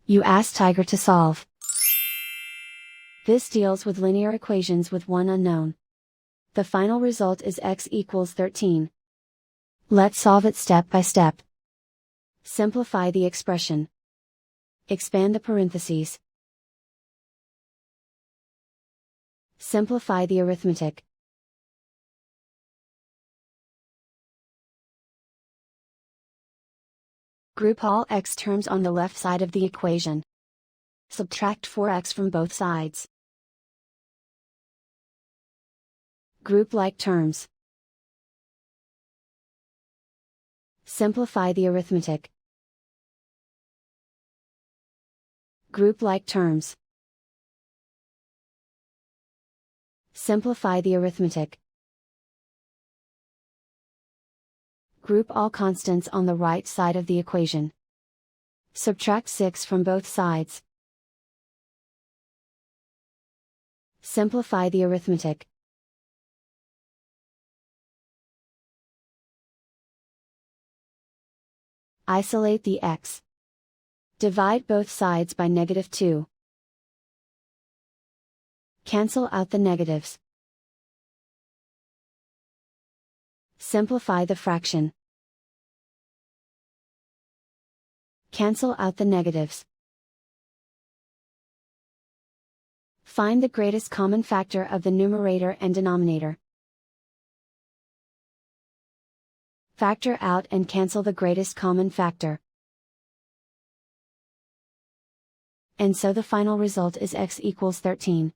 You ask Tiger to solve. This deals with linear equations with one unknown. The final result is x equals 13. Let's solve it step by step. Simplify the expression. Expand the parentheses. Simplify the arithmetic. Group all x terms on the left side of the equation. Subtract 4x from both sides. Group like terms. Simplify the arithmetic. Group like terms. Simplify the arithmetic. Group all constants on the right side of the equation. Subtract 6 from both sides. Simplify the arithmetic. Isolate the x. Divide both sides by -2. Cancel out the negatives. Simplify the fraction. Cancel out the negatives. Find the greatest common factor of the numerator and denominator. Factor out and cancel the greatest common factor. And so the final result is x equals 13.